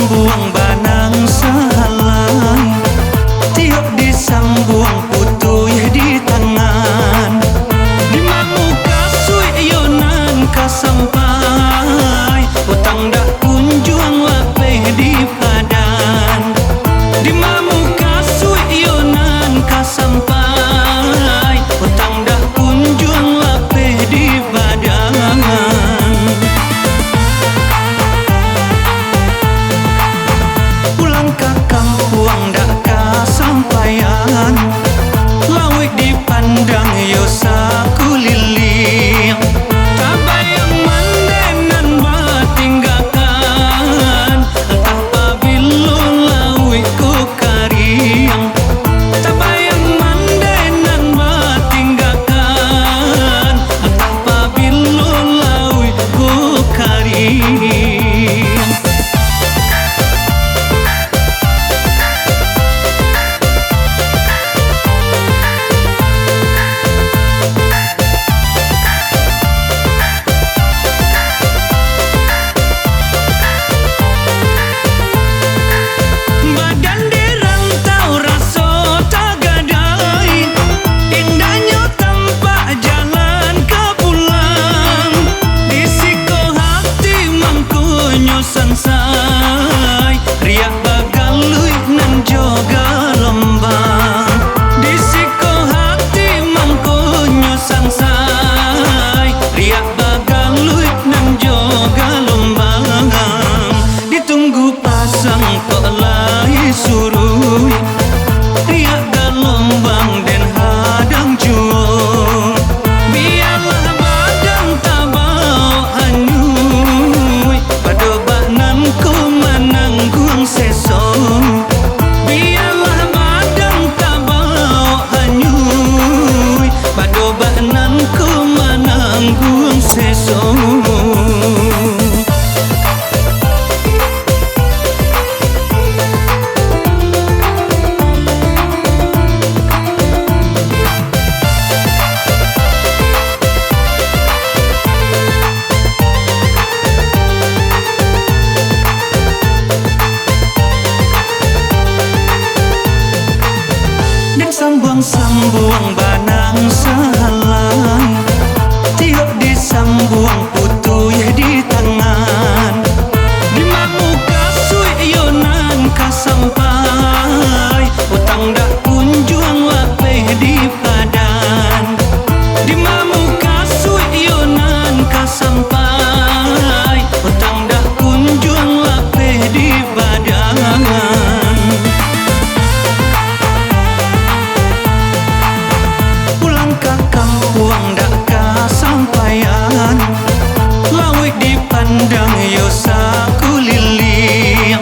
sambuang banang sahalai, tiok disambung putuh di tangan. Di mamuka sui yonan kasampai, utang dak kunjung lapeh di padan. Di mamuka sui yonan kasampai, utang dak kunjung lapeh di padan. Pulang ke kampung dak kasampaian, lawik dipandang yo sakuliling. Tabayang mandenan batinggakan, entah pabilo lawik ku kariang. Tabayang mandenan batinggakan, entah pabilo lawik ku kariang. Sansai, riak bagalui nan joga lombang. Disiko hati mangkonyo sansai, riak bagalui nan joga lombang. Ditunggu pasang kok lai surui, riak galombang den hadang juo. Biarlah badang tabau anyui, ku menanggung seso. Biarlah badang tabau hanyui, padobanan ku menanggung seso. Sambuang banang sahalai, tiok disambung putuh di tangan. Di mamuka sui yonan kasampai, utang dak kunjung lapeh di padan. Di mamuka sui yonan kasampai, utang dak kunjung lapeh di padan. Kampung dak kasampaian, lawik dipandang yo sakuliling.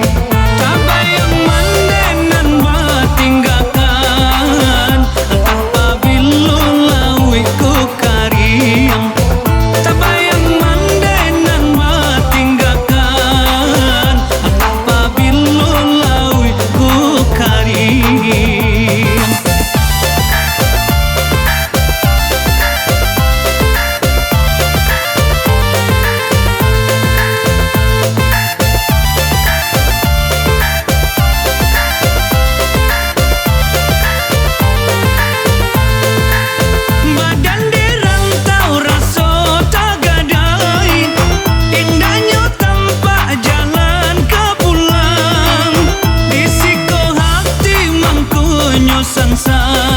Tabayang mandenan batinggakan, entah pabilo lawik ku kariang. Tabayang mandenan batinggakan, entah pabilo lawik ku kariang. Sansai,